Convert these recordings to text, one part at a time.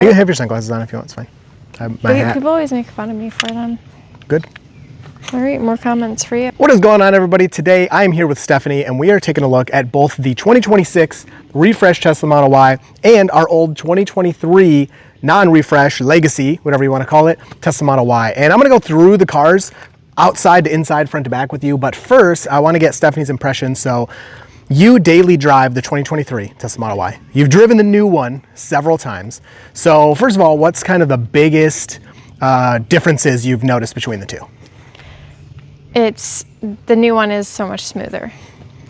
You can have your sunglasses on if you want, it's fine. My hat. People always make fun of me for them. Good. All right, more comments for you. What is going on, everybody? Today I am here with Stephanie and we are taking a look at both the 2026 refresh Tesla Model Y and our old 2023 non-refresh legacy, whatever you want to call it, Tesla Model Y. And I'm going to go through the cars outside to inside, front to back with you. But first, I want to get Stephanie's impression. So you daily drive the 2023 Tesla Model Y. You've driven the new one several times. So first of all, what's kind of the biggest differences you've noticed between the two? The new one is so much smoother.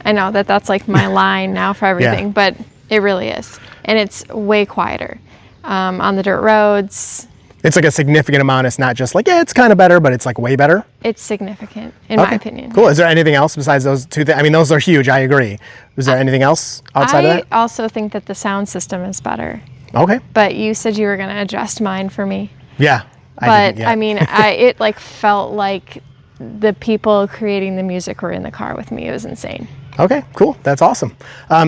I know that's like my line now for everything, Yeah. but it really is. And it's way quieter on the dirt roads. It's like a significant amount. It's not just like, yeah, it's kind of better, but it's like way better. It's significant, in my opinion. Cool. Is there anything else besides those two things? I mean, those are huge. I agree. Is there anything else outside of that? I also think that the sound system is better. Okay. But you said you were going to adjust mine for me. Yeah. I mean, it like felt like the people creating the music were in the car with me. It was insane. Okay, cool. That's awesome.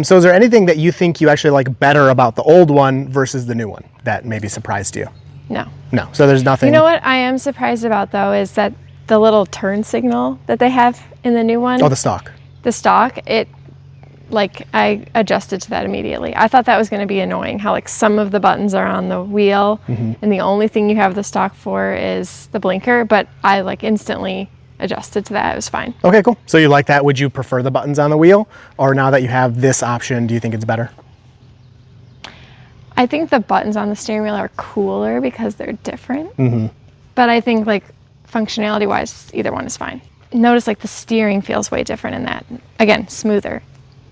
So is there anything that you think you actually like better about the old one versus the new one that maybe surprised you? No. No. So there's nothing. You know what I am surprised about though is that the little turn signal that they have in the new one. Oh, the stock. The stock, I adjusted to that immediately. I thought that was going to be annoying, how like some of the buttons are on the wheel and the only thing you have the stock for is the blinker, but I like instantly adjusted to that. It was fine. Okay, cool. So you like that? Would you prefer the buttons on the wheel, or now that you have this option, do you think it's better? I think the buttons on the steering wheel are cooler because they're different. But I think like functionality wise, either one is fine. Notice like the steering feels way different in that. Again, smoother.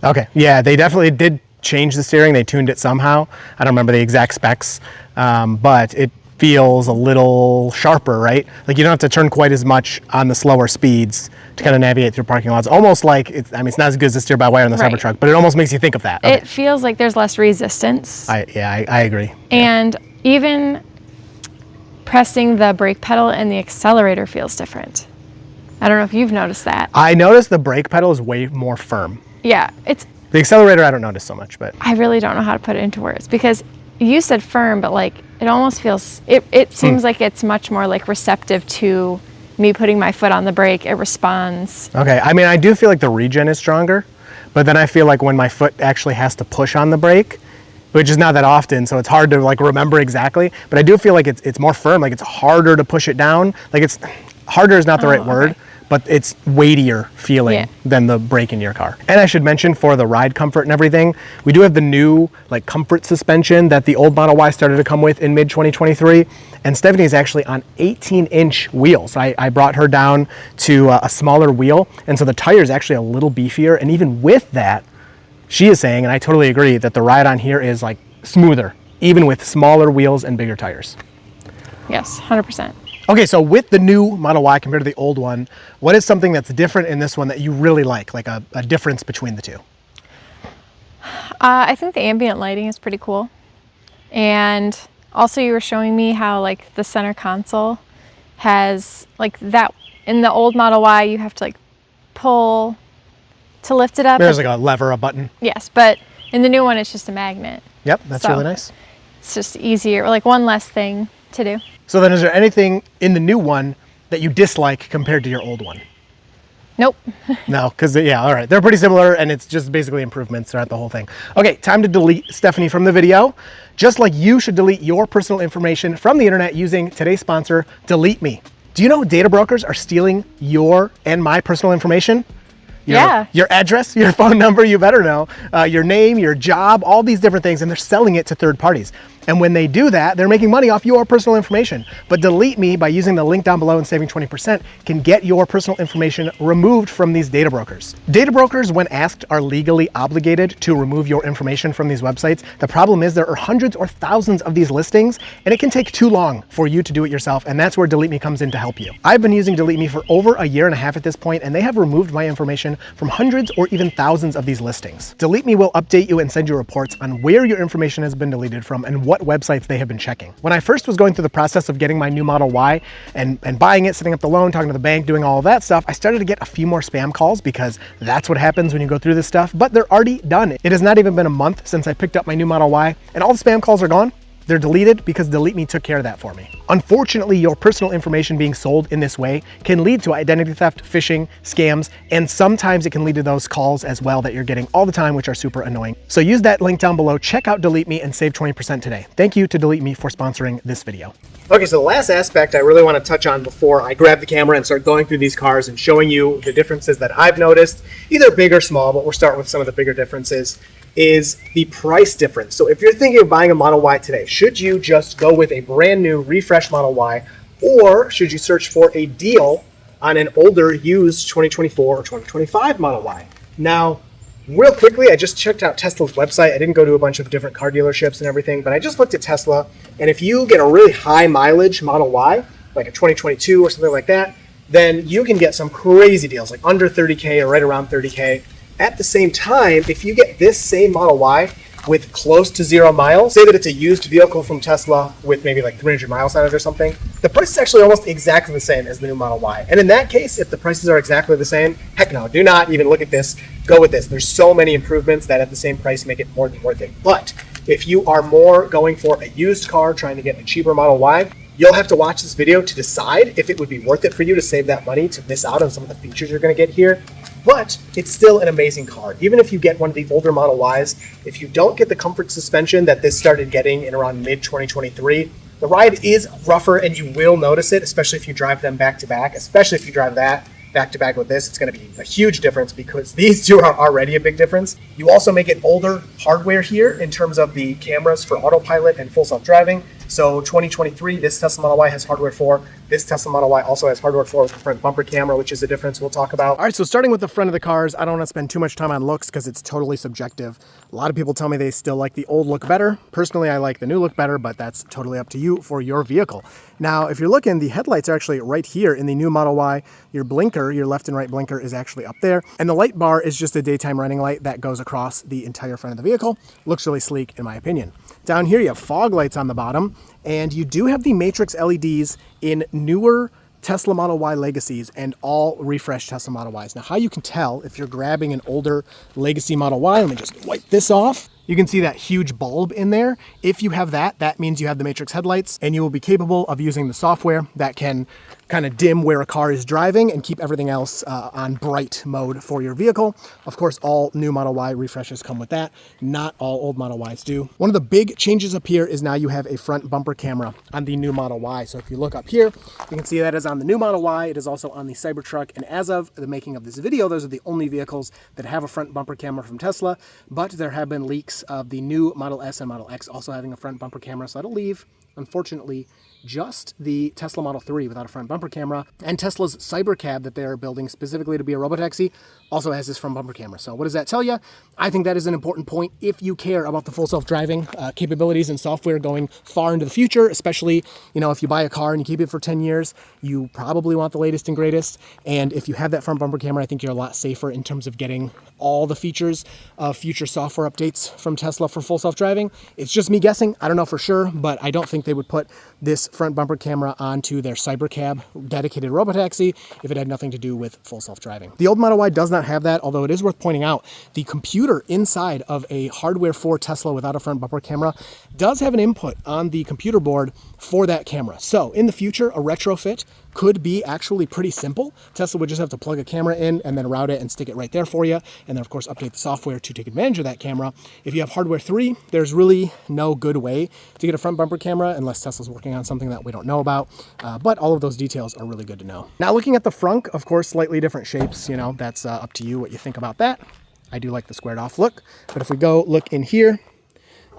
Okay. Yeah, they definitely did change the steering. They tuned it somehow. I don't remember the exact specs, but it feels a little sharper, right? Like you don't have to turn quite as much on the slower speeds to kind of navigate through parking lots. Almost like, it's not as good as the steer-by-wire on the Cybertruck, but it almost makes you think of that. Okay. It feels like there's less resistance. I agree. And even pressing the brake pedal and the accelerator feels different. I don't know if you've noticed that. I noticed the brake pedal is way more firm. Yeah, the accelerator I don't notice so much, but I really don't know how to put it into words because you said firm, but like it almost feels, it seems like it's much more like receptive to me putting my foot on the brake. It responds. Okay, I mean, I do feel like the regen is stronger, but then I feel like when my foot actually has to push on the brake, which is not that often, so it's hard to like remember exactly, but I do feel like it's more firm, like it's harder to push it down. Like it's, harder is not the right word, but it's weightier feeling than the brake in your car. And I should mention for the ride comfort and everything, we do have the new like comfort suspension that the old Model Y started to come with in mid 2023. And Stephanie is actually on 18-inch wheels. I brought her down to a smaller wheel. And so the tire is actually a little beefier. And even with that, she is saying, and I totally agree, that the ride on here is like smoother, even with smaller wheels and bigger tires. Yes, 100%. Okay, so with the new Model Y compared to the old one, what is something that's different in this one that you really like a difference between the two? I think the ambient lighting is pretty cool. And also you were showing me how like the center console has like that, in the old Model Y, you have to like pull to lift it up. There's like a lever, a button. Yes, but in the new one, it's just a magnet. Yep, that's really nice. It's just easier, like one less thing to do. So then is there anything in the new one that you dislike compared to your old one? Nope. No, because yeah, all right. They're pretty similar and it's just basically improvements throughout the whole thing. Okay, time to delete Stephanie from the video. Just like you should delete your personal information from the internet using today's sponsor, Delete Me. Do you know data brokers are stealing your and my personal information? Your address, your phone number, you better know, your name, your job, all these different things, and they're selling it to third parties. And when they do that, they're making money off your personal information. But Delete Me, by using the link down below and saving 20%, can get your personal information removed from these data brokers. Data brokers, when asked, are legally obligated to remove your information from these websites. The problem is there are hundreds or thousands of these listings, and it can take too long for you to do it yourself, and that's where Delete Me comes in to help you. I've been using Delete Me for over a year and a half at this point, and they have removed my information from hundreds or even thousands of these listings. Delete Me will update you and send you reports on where your information has been deleted from and what websites they have been checking. When I first was going through the process of getting my new Model Y and buying it, setting up the loan, talking to the bank, doing all of that stuff, I started to get a few more spam calls because that's what happens when you go through this stuff, but they're already done. It has not even been a month since I picked up my new Model Y and all the spam calls are gone. They're deleted because Delete Me took care of that for me. Unfortunately, your personal information being sold in this way can lead to identity theft, phishing, scams, and sometimes it can lead to those calls as well that you're getting all the time, which are super annoying. So use that link down below, check out Delete Me, and save 20% today. Thank you to Delete Me for sponsoring this video. Okay, so the last aspect I really want to touch on before I grab the camera and start going through these cars and showing you the differences that I've noticed, either big or small, but we'll start with some of the bigger differences, is the price difference. So if you're thinking of buying a Model Y today, should you just go with a brand new refreshed Model Y, or should you search for a deal on an older used 2024 or 2025 Model Y? Now, real quickly, I just checked out Tesla's website. I didn't go to a bunch of different car dealerships and everything, but I just looked at Tesla, and if you get a really high mileage Model Y, like a 2022 or something like that, then you can get some crazy deals, like under 30K or right around 30K. At the same time, if you get this same Model Y with close to 0 miles, say that it's a used vehicle from Tesla with maybe like 300 miles on it or something, the price is actually almost exactly the same as the new Model Y. And in that case, if the prices are exactly the same, heck no, do not even look at this, go with this. There's so many improvements that at the same price make it more than worth it. But if you are more going for a used car, trying to get a cheaper Model Y, you'll have to watch this video to decide if it would be worth it for you to save that money to miss out on some of the features you're going to get here. But it's still an amazing car. Even if you get one of the older Model Ys, if you don't get the comfort suspension that this started getting in around mid-2023, the ride is rougher and you will notice it, especially if you drive them back to back, especially if you drive that back to back with this. It's going to be a huge difference because these two are already a big difference. You also make it older hardware here in terms of the cameras for autopilot and full self-driving. So 2023, this Tesla Model Y has hardware 4. This Tesla Model Y also has hardware 4 with the front bumper camera, which is a difference we'll talk about. All right, so starting with the front of the cars, I don't want to spend too much time on looks because it's totally subjective. A lot of people tell me they still like the old look better. Personally, I like the new look better, but that's totally up to you for your vehicle. Now, if you're looking, the headlights are actually right here in the new Model Y. Your blinker, your left and right blinker is actually up there. And the light bar is just a daytime running light that goes across the entire front of the vehicle. Looks really sleek in my opinion. Down here, you have fog lights on the bottom, and you do have the matrix LEDs in newer Tesla Model Y Legacies and all refreshed Tesla Model Ys. Now, how you can tell if you're grabbing an older Legacy Model Y, let me just wipe this off. You can see that huge bulb in there. If you have that, that means you have the matrix headlights, and you will be capable of using the software that can kind of dim where a car is driving and keep everything else on bright mode for your vehicle. Of course, all new Model Y refreshes come with that. Not all old Model Ys do. One of the big changes up here is now you have a front bumper camera on the new Model Y. So if you look up here, you can see that is on the new Model Y. It is also on the Cybertruck. And as of the making of this video, those are the only vehicles that have a front bumper camera from Tesla. But there have been leaks of the new Model S and Model X also having a front bumper camera. So that'll leave, unfortunately, just the Tesla Model 3 without a front bumper camera, and Tesla's Cybercab that they're building specifically to be a robotaxi also has this front bumper camera. So what does that tell you? I think that is an important point if you care about the full self-driving capabilities and software going far into the future, especially, you know, if you buy a car and you keep it for 10 years, you probably want the latest and greatest. And if you have that front bumper camera, I think you're a lot safer in terms of getting all the features of future software updates from Tesla for full self-driving. It's just me guessing. I don't know for sure, but I don't think they would put this front bumper camera onto their Cybercab dedicated robotaxi if it had nothing to do with full self-driving. The old Model Y does not have that, although it is worth pointing out the computer inside of a hardware 4 Tesla without a front bumper camera does have an input on the computer board for that camera. So in the future, a retrofit could be actually pretty simple. Tesla would just have to plug a camera in and then route it and stick it right there for you. And then of course update the software to take advantage of that camera. If you have hardware 3, there's really no good way to get a front bumper camera unless Tesla's working on something that we don't know about. But all of those details are really good to know. Now looking at the front, of course, slightly different shapes, you know, that's up to you what you think about that. I do like the squared off look, but if we go look in here,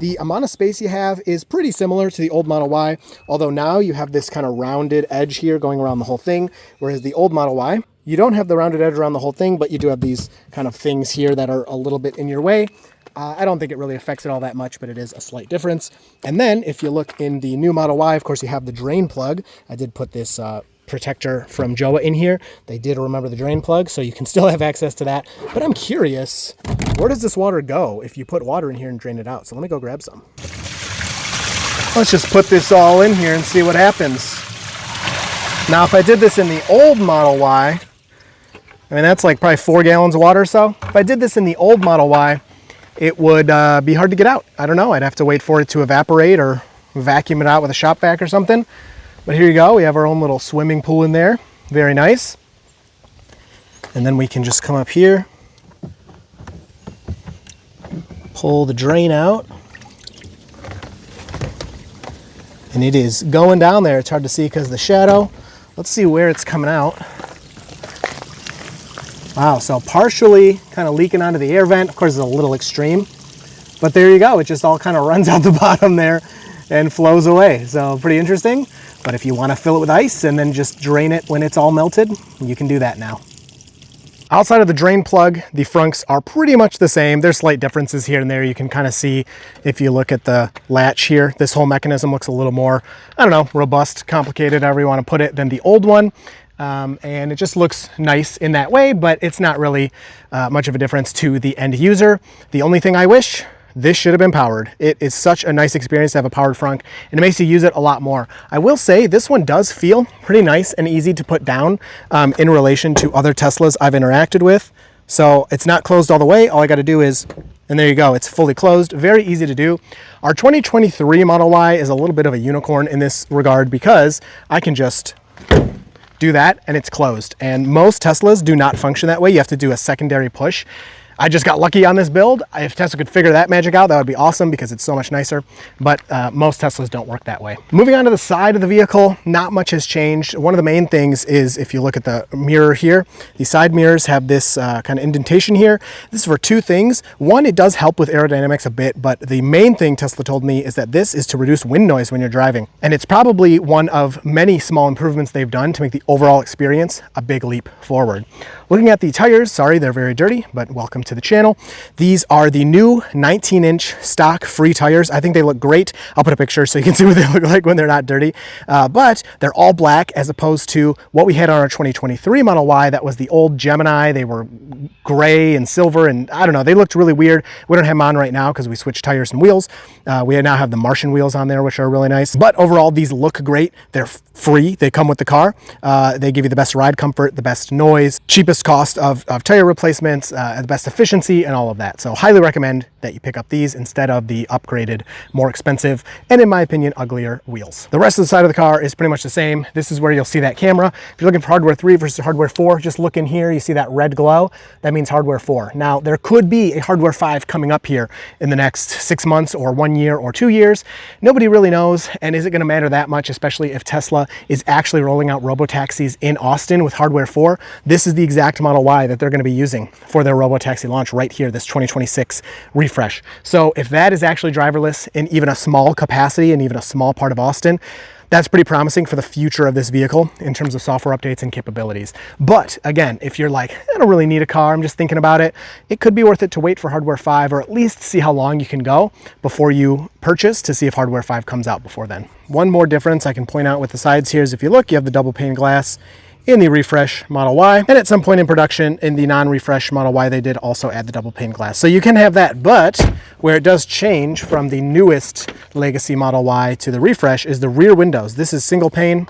the amount of space you have is pretty similar to the old Model Y, although now you have this kind of rounded edge here going around the whole thing, whereas the old Model Y, you don't have the rounded edge around the whole thing, but you do have these kind of things here that are a little bit in your way. I don't think it really affects it all that much, but it is a slight difference. And then if you look in the new Model Y, of course, you have the drain plug. I did put this protector from Joa in here. They did remember the drain plug, so you can still have access to that. But I'm curious, where does this water go if you put water in here and drain it out? So let me go grab some. Let's just put this all in here and see what happens. Now, if I did this in the old Model Y, I mean, that's like probably 4 gallons of water or so. If I did this in the old Model Y, it would be hard to get out. I don't know. I'd have to wait for it to evaporate or vacuum it out with a shop vac or something. But here you go, we have our own little swimming pool in there. Very nice. And then we can just come up here, pull the drain out. And it is going down there. It's hard to see because of the shadow. Let's see where it's coming out. Wow, so partially kind of leaking onto the air vent. Of course, it's a little extreme, but there you go. It just all kind of runs out the bottom there and flows away. So pretty interesting. But if you want to fill it with ice and then just drain it when it's all melted, you can do that now. Outside of the drain plug, the frunks are pretty much the same. There's slight differences here and there. You can kind of see if you look at the latch here, this whole mechanism looks a little more, I don't know, robust, complicated, however you want to put it, than the old one. And it just looks nice in that way, but it's not really much of a difference to the end user. The only thing I wish, this should have been powered. It is such a nice experience to have a powered frunk, and it makes you use it a lot more. I will say this one does feel pretty nice and easy to put down in relation to other Teslas I've interacted with. So it's not closed all the way. All I got to do is, and there you go, it's fully closed. Very easy to do. Our 2023 Model Y is a little bit of a unicorn in this regard because I can just do that and it's closed. And most Teslas do not function that way. You have to do a secondary push. I just got lucky on this build. If Tesla could figure that magic out, that would be awesome because it's so much nicer, but most Teslas don't work that way. Moving on to the side of the vehicle, not much has changed. One of the main things is if you look at the mirror here, the side mirrors have this kind of indentation here. This is for two things. One, it does help with aerodynamics a bit, but the main thing Tesla told me is that this is to reduce wind noise when you're driving. And it's probably one of many small improvements they've done to make the overall experience a big leap forward. Looking at the tires, sorry, they're very dirty, but welcome to the channel. These are the new 19-inch stock free tires. I think they look great. I'll put a picture so you can see what they look like when they're not dirty. But they're all black as opposed to what we had on our 2023 Model Y. That was the old Gemini. They were gray and silver, and I don't know, they looked really weird. We don't have them on right now because we switched tires and wheels. We now have the Martian wheels on there, which are really nice. But overall, these look great. They're free. They come with the car. They give you the best ride comfort, the best noise, cheapest cost of tire replacements, the best efficiency, and all of that. So highly recommend that you pick up these instead of the upgraded, more expensive, and in my opinion, uglier wheels. The rest of the side of the car is pretty much the same. This is where you'll see that camera. If you're looking for hardware 3 versus hardware 4, just look in here. You see that red glow? That means hardware 4. Now, there could be a hardware 5 coming up here in the next 6 months or 1 year or 2 years. Nobody really knows, and is it gonna matter that much, especially if Tesla is actually rolling out robotaxis in Austin with hardware 4? This is the exact Model Y that they're gonna be using for their robotaxi launch right here, this 2026 refresh. So if that is actually driverless in even a small capacity and even a small part of Austin, that's pretty promising for the future of this vehicle in terms of software updates and capabilities. But again, if you're like, I don't really need a car, I'm just thinking about it, it could be worth it to wait for hardware 5 or at least see how long you can go before you purchase to see if hardware 5 comes out before then. One more difference I can point out with the sides here is if you look, you have the double pane glass in the refresh Model Y, and at some point in production in the non-refresh Model Y they did also add the double pane glass, so you can have that. But where it does change from the newest legacy Model Y to the refresh is the rear windows. This is single pane,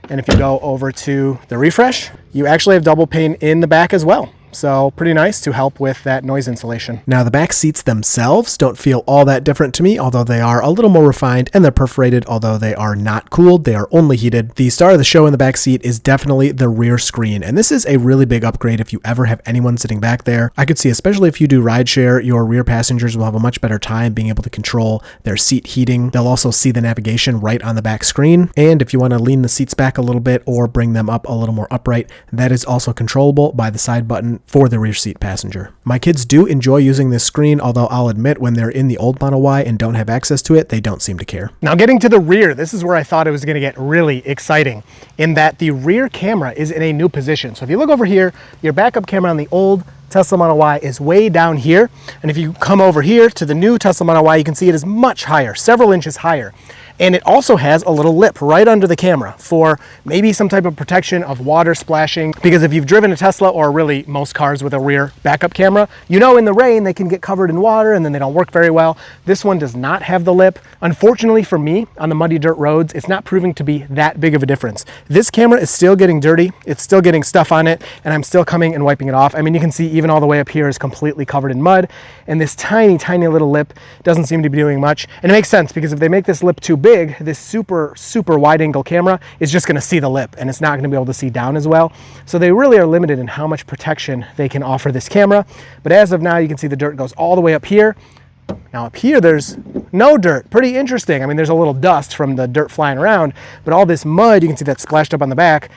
and if you go over to the refresh, you actually have double pane in the back as well. So pretty nice to help with that noise insulation. Now the back seats themselves don't feel all that different to me, although they are a little more refined, and they're perforated, although they are not cooled, they are only heated. The star of the show in the back seat is definitely the rear screen, and this is a really big upgrade if you ever have anyone sitting back there. I could see, especially if you do rideshare, your rear passengers will have a much better time being able to control their seat heating. They'll also see the navigation right on the back screen, and if you want to lean the seats back a little bit or bring them up a little more upright, that is also controllable by the side button for the rear seat passenger. My kids do enjoy using this screen, although I'll admit when they're in the old Model Y and don't have access to it, they don't seem to care. Now getting to the rear, this is where I thought it was going to get really exciting in that the rear camera is in a new position. So if you look over here, your backup camera on the old Tesla Model Y is way down here. And if you come over here to the new Tesla Model Y, you can see it is much higher, several inches higher. And it also has a little lip right under the camera for maybe some type of protection of water splashing. Because if you've driven a Tesla, or really most cars with a rear backup camera, you know in the rain they can get covered in water and then they don't work very well. This one does not have the lip. Unfortunately for me, on the muddy dirt roads, it's not proving to be that big of a difference. This camera is still getting dirty, it's still getting stuff on it, and I'm still coming and wiping it off. I mean, you can see even all the way up here is completely covered in mud, and this tiny, tiny little lip doesn't seem to be doing much. And it makes sense, because if they make this lip too big, this super wide angle camera is just going to see the lip, and it's not going to be able to see down as well. So they really are limited in how much protection they can offer this camera. But as of now, you can see the dirt goes all the way up here. Now up here, there's no dirt. Pretty interesting. I mean, there's a little dust from the dirt flying around, but all this mud, you can see that splashed up on the back,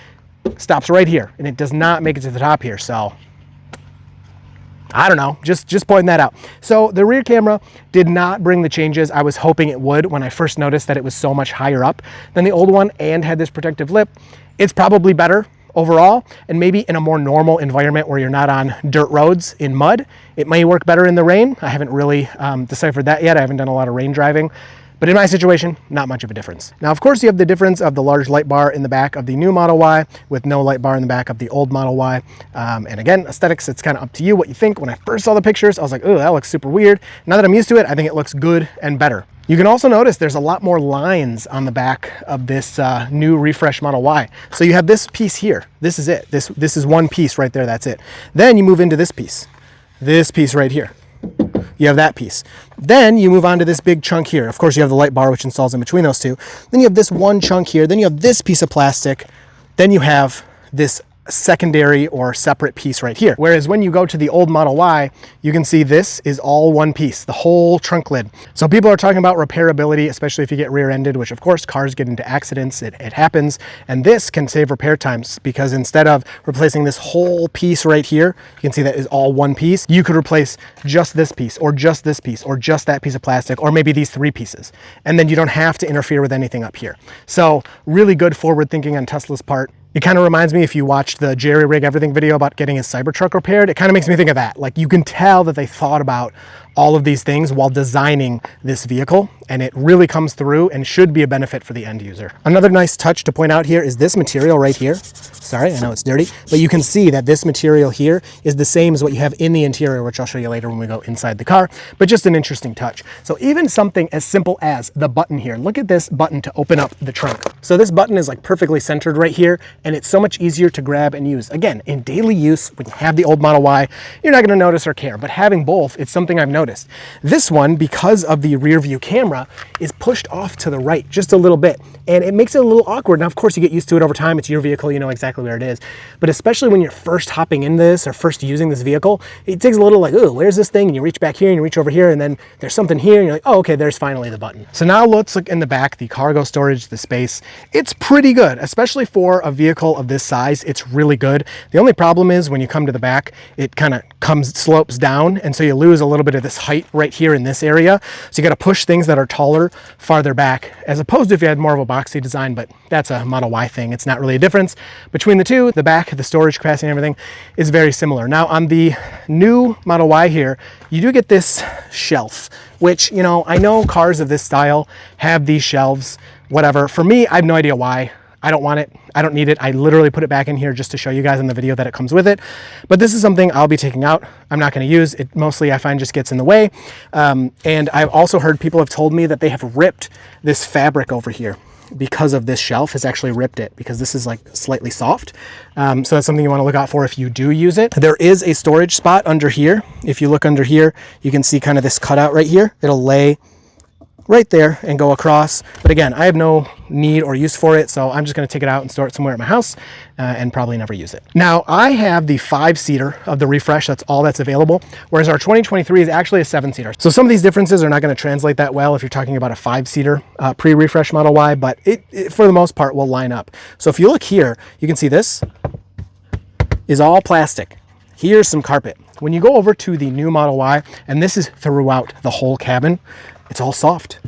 stops right here, and it does not make it to the top here. So I don't know, just pointing that out. So the rear camera did not bring the changes I was hoping it would when I first noticed that it was so much higher up than the old one and had this protective lip. It's probably better overall, and maybe in a more normal environment where you're not on dirt roads in mud, it may work better in the rain. I haven't really deciphered that yet. I haven't done a lot of rain driving. But in my situation, not much of a difference. Now, of course, you have the difference of the large light bar in the back of the new Model Y with no light bar in the back of the old Model Y. And again, aesthetics, it's kind of up to you what you think. When I first saw the pictures, I was like, oh, that looks super weird. Now that I'm used to it, I think it looks good and better. You can also notice there's a lot more lines on the back of this new refresh Model Y. So you have this piece here. This is it. This is one piece right there. That's it. Then you move into this piece right here. You have that piece. Then you move on to this big chunk here. Of course, you have the light bar, which installs in between those two. Then you have this one chunk here. Then you have this piece of plastic. Then you have this secondary or separate piece right here. Whereas when you go to the old Model Y, you can see this is all one piece, the whole trunk lid. So people are talking about repairability, especially if you get rear-ended, which of course cars get into accidents, it happens. And this can save repair times because instead of replacing this whole piece right here, you can see that is all one piece. You could replace just this piece or just this piece or just that piece of plastic or maybe these three pieces. And then you don't have to interfere with anything up here. So really good forward thinking on Tesla's part. It kind of reminds me, if you watched the Jerry Rig Everything video about getting his Cybertruck repaired, it kind of makes me think of that. Like, you can tell that they thought about all of these things while designing this vehicle, and it really comes through and should be a benefit for the end user. Another nice touch to point out here is this material right here. Sorry, I know it's dirty, but you can see that this material here is the same as what you have in the interior, which I'll show you later when we go inside the car, but just an interesting touch. So even something as simple as the button here, look at this button to open up the trunk. So this button is like perfectly centered right here, and it's so much easier to grab and use. Again, in daily use, when you have the old Model Y, you're not gonna notice or care, but having both, it's something I've noticed. This one, because of the rear view camera, is pushed off to the right just a little bit, and it makes it a little awkward. Now, of course, you get used to it over time. It's your vehicle, you know exactly where it is, but especially when you're first hopping in this or first using this vehicle, it takes a little like, oh, where's this thing? And you reach back here and you reach over here, and then there's something here, and you're like, oh, okay, there's finally the button. So now let's look in the back, the cargo storage, the space. It's pretty good, especially for a vehicle of this size. It's really good. The only problem is when you come to the back, it kind of slopes down, and so you lose a little bit of this height right here in this area. So you got to push things that are taller farther back, as opposed to if you had more of a boxy design, but that's a Model Y thing. It's not really a difference between the two. The back, the storage capacity and everything is very similar. Now on the new Model Y here, you do get this shelf, which, you know, I know cars of this style have these shelves, whatever. For me, I have no idea why. I don't want it. I don't need it. I literally put it back in here just to show you guys in the video that it comes with it. But this is something I'll be taking out. I'm not going to use it. Mostly I find just gets in the way. And I've also heard people have told me that they have ripped this fabric over here because of this shelf has actually ripped it, because this is like slightly soft. So that's something you want to look out for if you do use it. There is a storage spot under here. If you look under here, you can see kind of this cutout right here. It'll lay right there and go across. But again, I have no need or use for it, so I'm just going to take it out and store it somewhere at my house and probably never use it. Now, I have the 5-seater of the refresh. That's all that's available, whereas our 2023 is actually a 7-seater. So some of these differences are not going to translate that well if you're talking about a 5-seater pre-refresh Model Y, but it for the most part will line up. So if you look here, you can see this is all plastic. Here's some carpet. When you go over to the new Model Y, and this is throughout the whole cabin, it's all soft.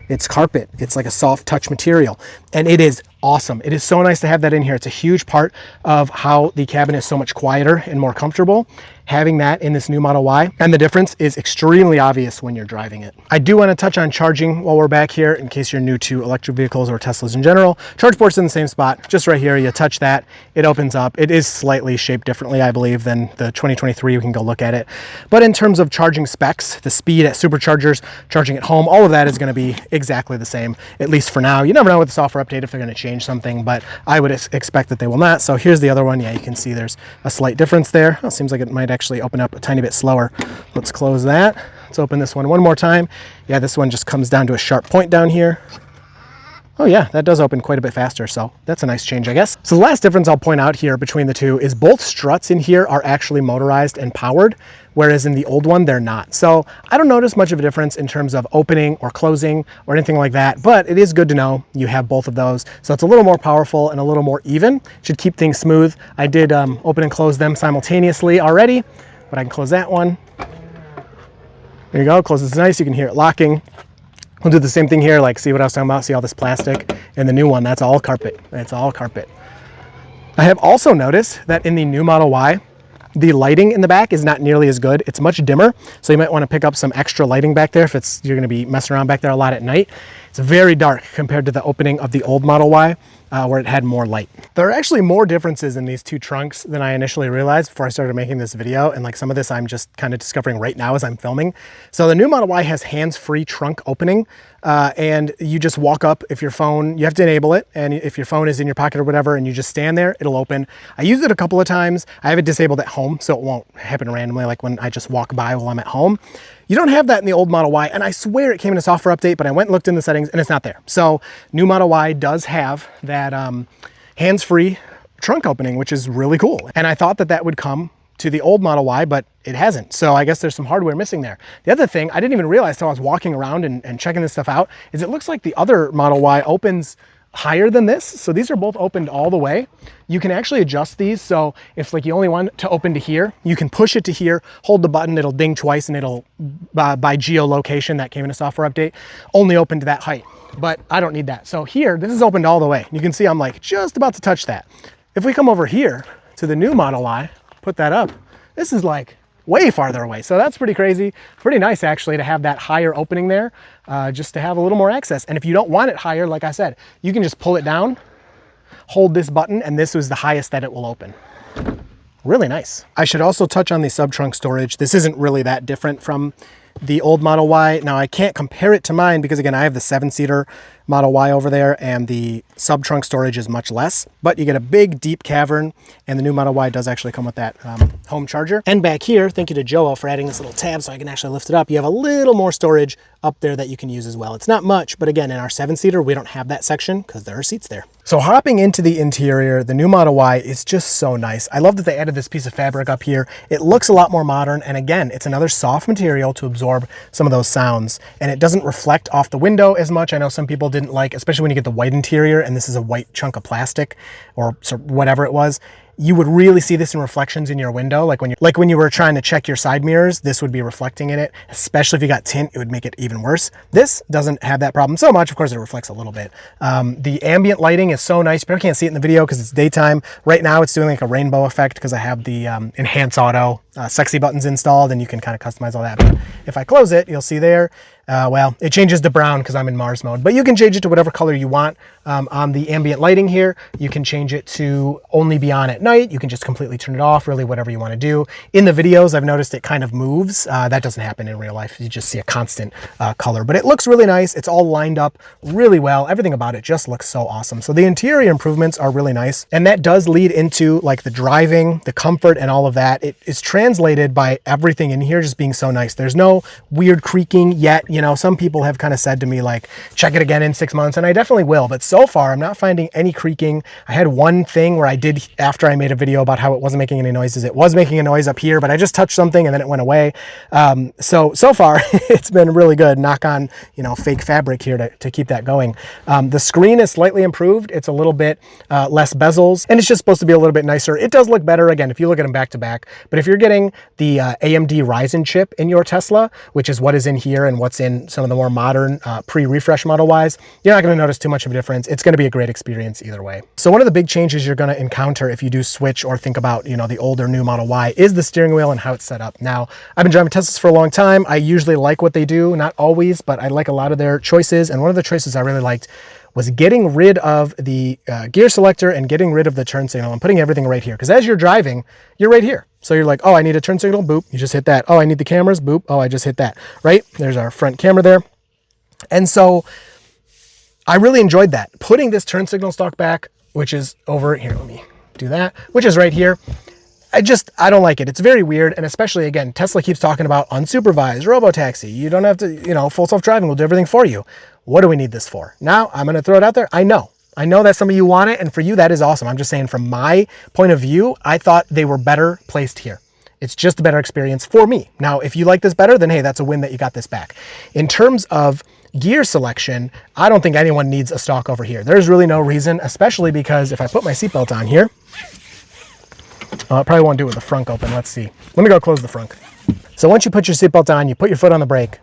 It's carpet. It's like a soft touch material, and it is awesome. It is so nice to have that in here. It's a huge part of how the cabin is so much quieter and more comfortable, having that in this new Model Y, and the difference is extremely obvious when you're driving it. I do want to touch on charging while we're back here, in case you're new to electric vehicles or Teslas in general. Charge port's in the same spot, just right here. You touch that, it opens up. It is slightly shaped differently, I believe, than the 2023. You can go look at it. But in terms of charging specs, the speed at superchargers, charging at home, all of that is going to be exactly the same, at least for now. You never know with the software update if they're going to change something, but I would expect that they will not. So here's the other one. Yeah, you can see there's a slight difference there. Oh, seems like it might actually open up a tiny bit slower. Let's close that. Let's open this one more time. Yeah, this one just comes down to a sharp point down here. Oh yeah, that does open quite a bit faster, so that's a nice change, I guess. So the last difference I'll point out here between the two is both struts in here are actually motorized and powered, whereas in the old one, they're not. So I don't notice much of a difference in terms of opening or closing or anything like that, but it is good to know you have both of those. So it's a little more powerful and a little more even. Should keep things smooth. I did open and close them simultaneously already, but I can close that one. There you go, closes nice, you can hear it locking. We'll do the same thing here, like see what I was talking about, see all this plastic. And the new one, that's all carpet. It's all carpet. I have also noticed that in the new Model Y, the lighting in the back is not nearly as good. It's much dimmer, so you might want to pick up some extra lighting back there if you're going to be messing around back there a lot at night. It's very dark compared to the opening of the old Model Y, where it had more light. There are actually more differences in these two trunks than I initially realized before I started making this video, and like some of this I'm just kind of discovering right now as I'm filming. So the new Model Y has hands-free trunk opening, and you just walk up. If your phone, you have to enable it, and if your phone is in your pocket or whatever and you just stand there, it'll open. I used it a couple of times. I have it disabled at home, so it won't happen randomly like when I just walk by while I'm at home. You don't have that in the old Model Y, and I swear it came in a software update, but I went and looked in the settings and it's not there. So new Model Y does have that hands-free trunk opening, which is really cool. And I thought that that would come to the old Model Y, but it hasn't. So I guess there's some hardware missing there. The other thing I didn't even realize until I was walking around and checking this stuff out is it looks like the other Model Y opens higher than this. So these are both opened all the way. You can actually adjust these. So if like you only want to open to here, you can push it to here, hold the button, it'll ding twice and it'll, by geolocation that came in a software update, only open to that height. But I don't need that. So here, this is opened all the way. You can see I'm like just about to touch that. If we come over here to the new Model Y, put that up, this is like way farther away. So that's pretty crazy. Pretty nice actually to have that higher opening there, just to have a little more access. And if you don't want it higher, like I said, you can just pull it down, hold this button, and this is the highest that it will open. Really nice. I should also touch on the sub-trunk storage. This isn't really that different from the old Model Y. Now I can't compare it to mine because again, I have the 7-seater Model Y over there and the sub-trunk storage is much less, but you get a big deep cavern and the new Model Y does actually come with that home charger. And back here, thank you to Joel for adding this little tab so I can actually lift it up. You have a little more storage up there that you can use as well. It's not much, but again, in our 7-seater, we don't have that section because there are seats there. So hopping into the interior, the new Model Y is just so nice. I love that they added this piece of fabric up here. It looks a lot more modern. And again, it's another soft material to absorb some of those sounds. And it doesn't reflect off the window as much. I know some people didn't like, especially when you get the white interior and this is a white chunk of plastic or whatever it was. You would really see this in reflections in your window. Like when you were trying to check your side mirrors, this would be reflecting in it, especially if you got tint, it would make it even worse. This doesn't have that problem so much. Of course, it reflects a little bit. The ambient lighting is so nice. People can't see it in the video because it's daytime. Right now, it's doing like a rainbow effect because I have the enhance auto sexy buttons installed and you can kind of customize all that. But if I close it, you'll see there, well, it changes to brown because I'm in Mars mode, but you can change it to whatever color you want. On the ambient lighting here, you can change it to only be on at night. You can just completely turn it off, really whatever you want to do. In the videos, I've noticed it kind of moves. That doesn't happen in real life. You just see a constant color, but it looks really nice. It's all lined up really well. Everything about it just looks so awesome. So the interior improvements are really nice. And that does lead into like the driving, the comfort and all of that. It is translated by everything in here just being so nice. There's no weird creaking yet. You know, some people have kind of said to me like, check it again in 6 months, and I definitely will. But so far, I'm not finding any creaking. I had one thing where I did, after I made a video about how it wasn't making any noises, it was making a noise up here, but I just touched something and then it went away. So far, it's been really good. Knock on, you know, fake fabric here to keep that going. The screen is slightly improved. It's a little bit less bezels, and it's just supposed to be a little bit nicer. It does look better, again, if you look at them back to back. But if you're getting the AMD Ryzen chip in your Tesla, which is what is in here and what's in some of the more modern pre-refresh Model Ys, you're not going to notice too much of a difference. It's going to be a great experience either way. So one of the big changes you're going to encounter if you do switch or think about, you know, the older new Model Y is the steering wheel and how it's set up. Now, I've been driving Teslas for a long time. I usually like what they do, not always, but I like a lot of their choices. And one of the choices I really liked was getting rid of the gear selector and getting rid of the turn signal and putting everything right here. Because as you're driving, you're right here. So you're like, oh, I need a turn signal, boop, you just hit that. Oh, I need the cameras, boop, oh, I just hit that, right? There's our front camera there. And so I really enjoyed that. Putting this turn signal stalk back, which is over here, let me do that, which is right here. I don't like it. It's very weird. And especially, again, Tesla keeps talking about unsupervised, robo-taxi. You don't have to, full self-driving will do everything for you. What do we need this for? Now, I'm going to throw it out there. I know that some of you want it, and for you, that is awesome. I'm just saying from my point of view, I thought they were better placed here. It's just a better experience for me. Now, if you like this better, then hey, that's a win that you got this back. In terms of gear selection, I don't think anyone needs a stalk over here. There's really no reason, especially because if I put my seatbelt on here, I probably won't do it with the frunk open. Let's see. Let me go close the frunk. So once you put your seatbelt on, you put your foot on the brake,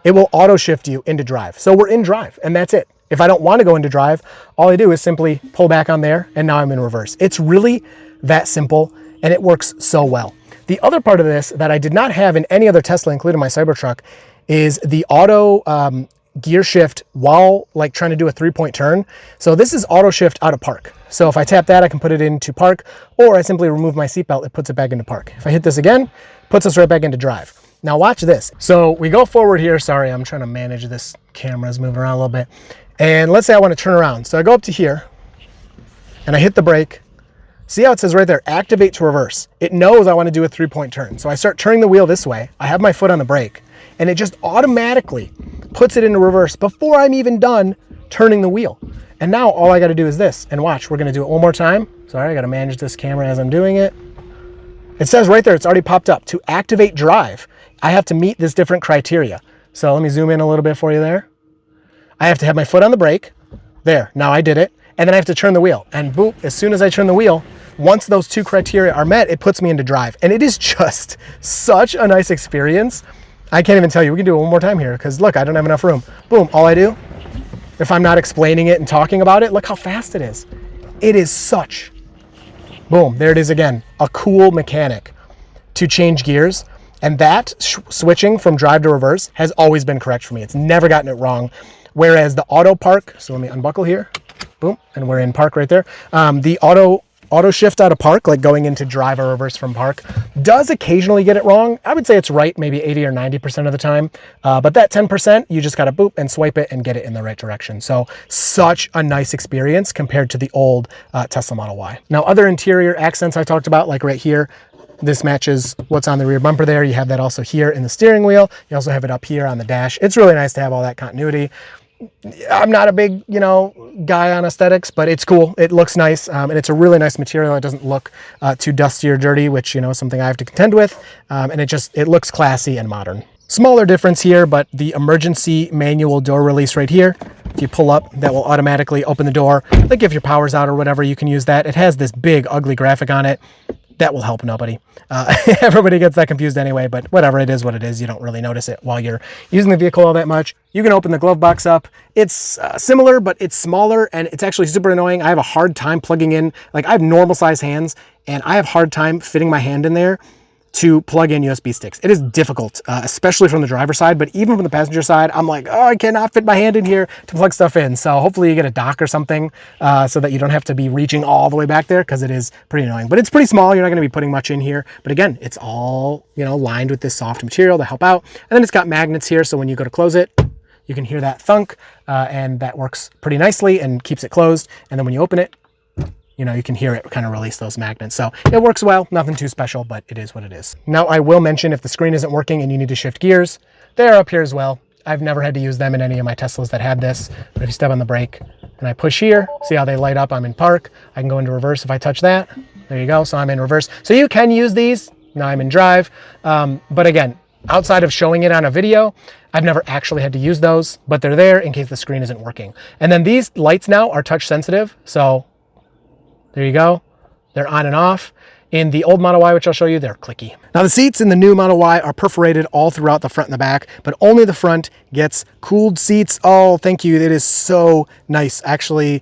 it will auto shift you into drive. So we're in drive, and that's it. If I don't want to go into drive, all I do is simply pull back on there, and now I'm in reverse. It's really that simple, and it works so well. The other part of this that I did not have in any other Tesla, including my Cybertruck, is the auto gear shift while like trying to do a 3-point turn. So this is auto shift out of park. So if I tap that, I can put it into park, or I simply remove my seatbelt, it puts it back into park. If I hit this again, puts us right back into drive. Now watch this. So we go forward here. Sorry, I'm trying to manage this. Camera's moving around a little bit. And let's say I want to turn around. So I go up to here and I hit the brake. See how it says right there, activate to reverse. It knows I want to do a 3-point turn. So I start turning the wheel this way. I have my foot on the brake, and it just automatically puts it into reverse before I'm even done turning the wheel. And now all I got to do is this, and watch, we're going to do it one more time. Sorry, I got to manage this camera as I'm doing it. It says right there, it's already popped up. To activate drive, I have to meet this different criteria. So let me zoom in a little bit for you there. I have to have my foot on the brake. There, now I did it. And then I have to turn the wheel. And boop, as soon as I turn the wheel, once those two criteria are met, it puts me into drive. And it is just such a nice experience. I can't even tell you. We can do it one more time here because look, I don't have enough room. Boom, all I do, if I'm not explaining it and talking about it, look how fast it is. It is such, boom, there it is again, a cool mechanic to change gears. And that switching from drive to reverse has always been correct for me. It's never gotten it wrong. Whereas the auto park, so let me unbuckle here, boom, and we're in park right there. The auto shift out of park, like going into drive or reverse from park, does occasionally get it wrong. I would say it's right maybe 80 or 90% of the time. But that 10%, you just got to boop and swipe it and get it in the right direction. So such a nice experience compared to the old Tesla Model Y. Now, other interior accents I talked about, like right here, this matches what's on the rear bumper there. You have that also here in the steering wheel. You also have it up here on the dash. It's really nice to have all that continuity. I'm not a big, guy on aesthetics, but it's cool. It looks nice, and it's a really nice material. It doesn't look too dusty or dirty, which, is something I have to contend with, and it looks classy and modern. Smaller difference here, but the emergency manual door release right here, if you pull up, that will automatically open the door. Like if your power's out or whatever, you can use that. It has this big, ugly graphic on it. That will help nobody. Everybody gets that confused anyway, but whatever, it is what it is. You don't really notice it while you're using the vehicle all that much. You can open the glove box up. It's similar, but it's smaller, and it's actually super annoying. I have a hard time plugging in. Like, I have normal size hands, and I have a hard time fitting my hand in there to plug in USB sticks. It is difficult, especially from the driver's side, but even from the passenger side, I'm like, oh, I cannot fit my hand in here to plug stuff in. So hopefully you get a dock or something so that you don't have to be reaching all the way back there, because it is pretty annoying. But it's pretty small. You're not going to be putting much in here. But again, it's all, lined with this soft material to help out. And then it's got magnets here, so when you go to close it, you can hear that thunk, and that works pretty nicely and keeps it closed. And then when you open it, you can hear it kind of release those magnets. So it works well, nothing too special, but it is what it is. Now I will mention, if the screen isn't working and you need to shift gears, they're up here as well. I've never had to use them in any of my Teslas that had this, but if you step on the brake and I push here, see how they light up? I'm in park. I can go into reverse if I touch that. There you go, so I'm in reverse. So you can use these. Now I'm in drive. But again, outside of showing it on a video, I've never actually had to use those, but they're there in case the screen isn't working. And then these lights now are touch sensitive, so there you go. They're on and off. In the old Model Y, which I'll show you, they're clicky. Now the seats in the new Model Y are perforated all throughout the front and the back, but only the front gets cooled seats. Oh, thank you. It is so nice. Actually,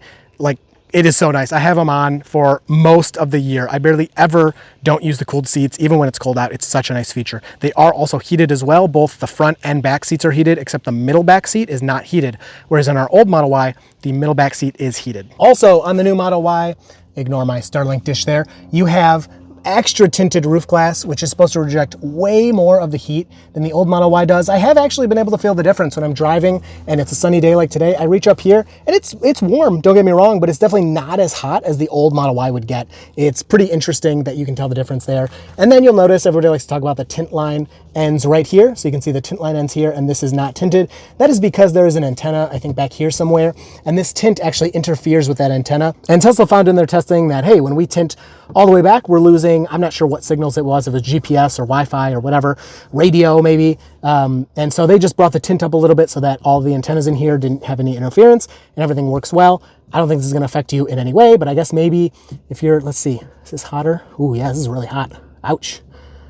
it is so nice. I have them on for most of the year. I barely ever don't use the cooled seats, even when it's cold out. It's such a nice feature. They are also heated as well. Both the front and back seats are heated, except the middle back seat is not heated. Whereas in our old Model Y, the middle back seat is heated. Also on the new Model Y, ignore my Starlink dish there, you have extra tinted roof glass, which is supposed to reject way more of the heat than the old Model Y does. I have actually been able to feel the difference when I'm driving and it's a sunny day like today. I reach up here and it's warm, don't get me wrong, but it's definitely not as hot as the old Model Y would get. It's pretty interesting that you can tell the difference there. And then you'll notice everybody likes to talk about the tint line ends right here. So you can see the tint line ends here, and this is not tinted. That is because there is an antenna, I think back here somewhere, and this tint actually interferes with that antenna. And Tesla found in their testing that, hey, when we tint all the way back, we're losing, I'm not sure what signals it was, if it was GPS or Wi-Fi or whatever, radio maybe. And so they just brought the tint up a little bit so that all the antennas in here didn't have any interference and everything works well. I don't think this is gonna affect you in any way, but I guess maybe if you're, let's see, is this hotter? Ooh, yeah, this is really hot. Ouch.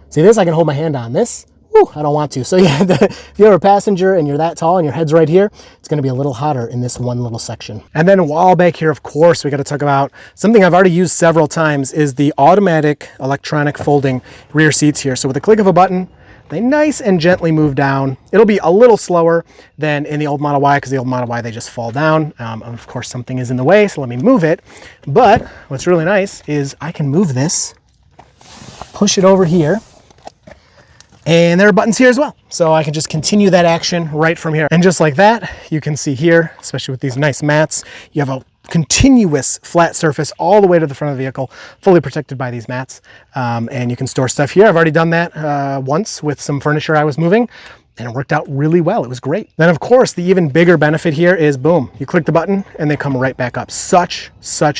See this, I can hold my hand on this. Whew, I don't want to. So yeah, if you're a passenger and you're that tall and your head's right here, it's gonna be a little hotter in this one little section. And then while back here, of course, we gotta talk about something I've already used several times is the automatic electronic folding rear seats here. So with a click of a button, they nice and gently move down. It'll be a little slower than in the old Model Y because the old Model Y, they just fall down. Of course, something is in the way, so let me move it. But what's really nice is I can move this, push it over here, and there are buttons here as well. So I can just continue that action right from here. And just like that, you can see here, especially with these nice mats, you have a continuous flat surface all the way to the front of the vehicle, fully protected by these mats. And you can store stuff here. I've already done that once with some furniture I was moving, and it worked out really well. It was great. Then of course, the even bigger benefit here is boom, you click the button and they come right back up. Such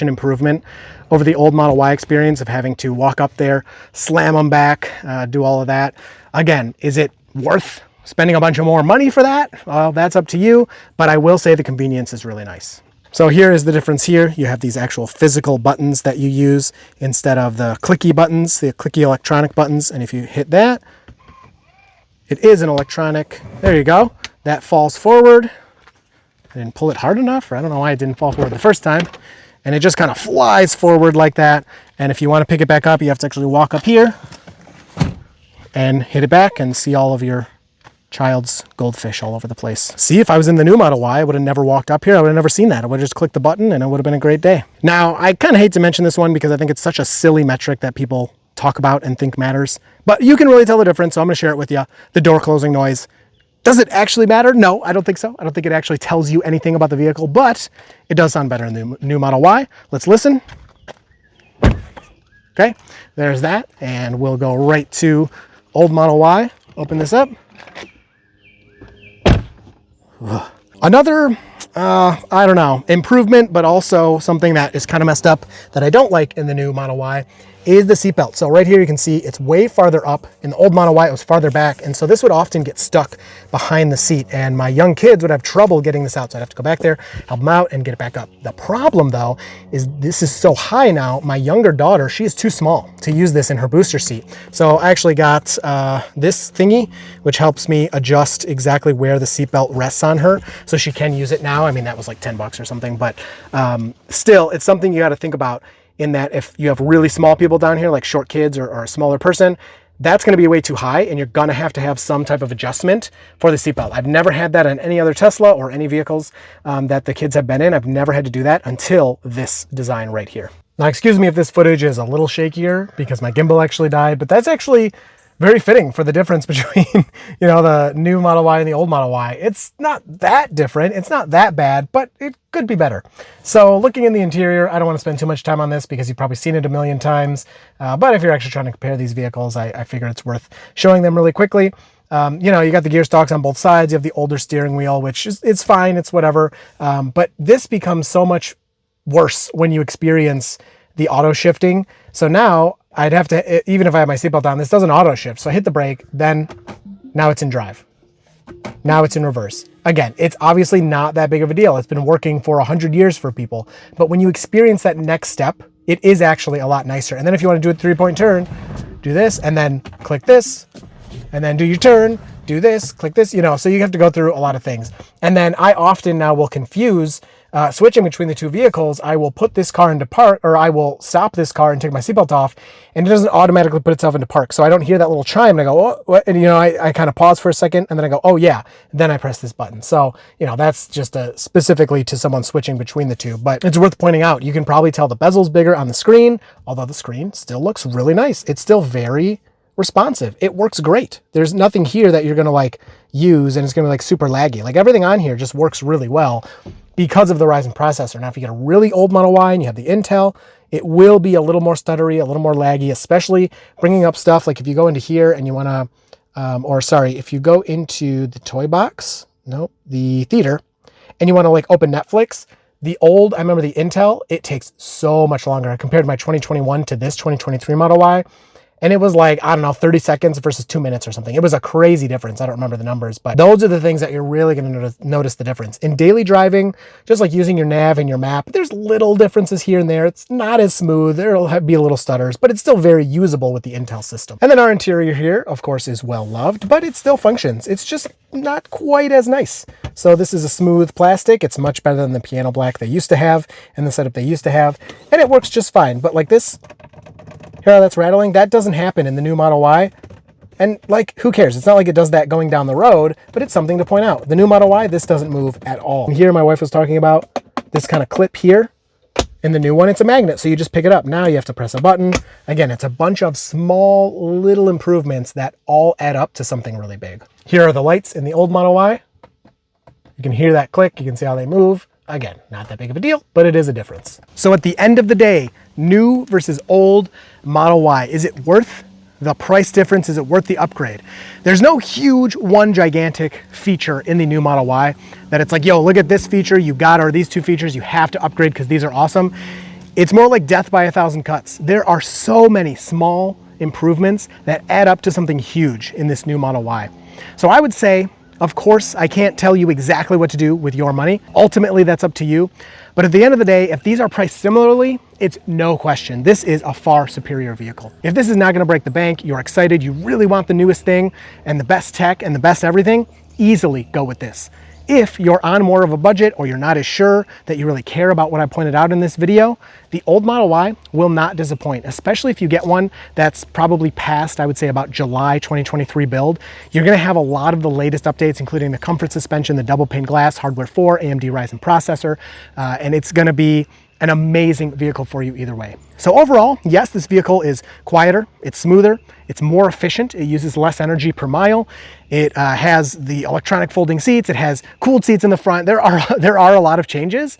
an improvement over the old Model Y experience of having to walk up there, slam them back, do all of that. Again, is it worth spending a bunch of more money for that? Well, that's up to you, but I will say the convenience is really nice. So here is the difference here. You have these actual physical buttons that you use instead of the clicky buttons, the clicky electronic buttons. And if you hit that, it is an electronic, there you go. That falls forward. I didn't pull it hard enough, or I don't know why it didn't fall forward the first time. And it just kind of flies forward like that. And if you want to pick it back up, you have to actually walk up here and hit it back and see all of your child's goldfish all over the place. See, if I was in the new Model Y, I would have never walked up here. I would have never seen that. I would have just clicked the button and it would have been a great day. Now, I kind of hate to mention this one because I think it's such a silly metric that people talk about and think matters, but you can really tell the difference. So I'm going to share it with you. The door closing noise. Does it actually matter? No, I don't think so. I don't think it actually tells you anything about the vehicle, but it does sound better in the new Model Y. Let's listen. Okay, there's that. And we'll go right to old Model Y. Open this up. Another, I don't know, improvement, but also something that is kind of messed up that I don't like in the new Model Y is the seatbelt. So right here you can see it's way farther up. In the old Model Y it was farther back, and so this would often get stuck behind the seat, and my young kids would have trouble getting this out, so I'd have to go back there, help them out, and get it back up. The problem though is this is so high now, my younger daughter, she is too small to use this in her booster seat. So I actually got this thingy, which helps me adjust exactly where the seatbelt rests on her, so she can use it now. I mean, that was like 10 bucks or something, but still, it's something you got to think about, in that if you have really small people down here, like short kids or a smaller person, that's going to be way too high, and you're going to have some type of adjustment for the seatbelt. I've never had that on any other Tesla or any vehicles that the kids have been in. I've never had to do that until this design right here. Now, excuse me if this footage is a little shakier because my gimbal actually died, but that's actually very fitting for the difference between, you know, the new Model Y and the old Model Y. It's not that different. It's not that bad, but it could be better. So looking in the interior, I don't want to spend too much time on this because you've probably seen it a million times. But if you're actually trying to compare these vehicles, I figure it's worth showing them really quickly. You know, you got the gear stalks on both sides. You have the older steering wheel, which is, it's fine. It's whatever. But this becomes so much worse when you experience the auto shifting. So now I'd have to, even if I have my seatbelt on, this doesn't auto shift. So I hit the brake, then now it's in drive. Now it's in reverse. Again, it's obviously not that big of a deal. It's been working for 100 years for people. But when you experience that next step, it is actually a lot nicer. And then if you want to do a 3-point turn, do this, and then click this, and then do your turn, do this, click this, you know, so you have to go through a lot of things. And then I often now will confuse switching between the two vehicles, I will put this car into park, or I will stop this car and take my seatbelt off, and it doesn't automatically put itself into park. So I don't hear that little chime, and I go, oh, what? And I kind of pause for a second, and then I go, oh yeah, then I press this button. So that's just specifically to someone switching between the two. But it's worth pointing out, you can probably tell the bezel's bigger on the screen, although the screen still looks really nice. It's still very responsive. It works great. There's nothing here that you're gonna use and it's gonna be super laggy. Everything on here just works really well because of the Ryzen processor. Now, if you get a really old Model Y and you have the Intel, it will be a little more stuttery, a little more laggy, especially bringing up stuff like if you go into here and you wanna, if you go into the toy box, the theater, and you wanna open Netflix, I remember the Intel, it takes so much longer. I compared my 2021 to this 2023 Model Y. And it was 30 seconds versus 2 minutes or something. It was a crazy difference. I don't remember the numbers, but those are the things that you're really gonna notice the difference. In daily driving, just like using your nav and your map, there's little differences here and there. It's not as smooth. There'll be a little stutters, but it's still very usable with the Intel system. And then our interior here, of course, is well loved, but it still functions. It's just not quite as nice. So this is a smooth plastic. It's much better than the piano black they used to have and the setup they used to have, and it works just fine. But this, here, that's rattling. That doesn't happen in the new Model Y. And who cares? It's not like it does that going down the road, but it's something to point out. The new Model Y, this doesn't move at all. And here, my wife was talking about this kind of clip here. In the new one, it's a magnet, so you just pick it up. Now you have to press a button. Again, it's a bunch of small little improvements that all add up to something really big. Here are the lights in the old Model Y. You can hear that click. You can see how they move. Again, not that big of a deal, but it is a difference. So at the end of the day, new versus old Model Y, is it worth the price difference? Is it worth the upgrade? There's no huge one gigantic feature in the new Model Y that it's yo, look at this feature you got, or these two features you have to upgrade because these are awesome. It's more like death by a thousand cuts. There are so many small improvements that add up to something huge in this new Model Y. So I would say, of course, I can't tell you exactly what to do with your money. Ultimately, that's up to you. But at the end of the day, if these are priced similarly, it's no question. This is a far superior vehicle. If this is not gonna break the bank, you're excited, you really want the newest thing and the best tech and the best everything, easily go with this. If you're on more of a budget or you're not as sure that you really care about what I pointed out in this video, the old Model Y will not disappoint, especially if you get one that's probably past, I would say about July 2023 build. You're gonna have a lot of the latest updates, including the comfort suspension, the double pane glass, hardware 4, AMD Ryzen processor, and it's gonna be an amazing vehicle for you either way. So overall, yes, this vehicle is quieter, it's smoother, it's more efficient, it uses less energy per mile, it has the electronic folding seats, it has cooled seats in the front. There are a lot of changes,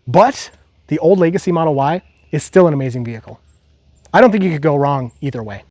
but the old legacy Model Y is still an amazing vehicle. I don't think you could go wrong either way.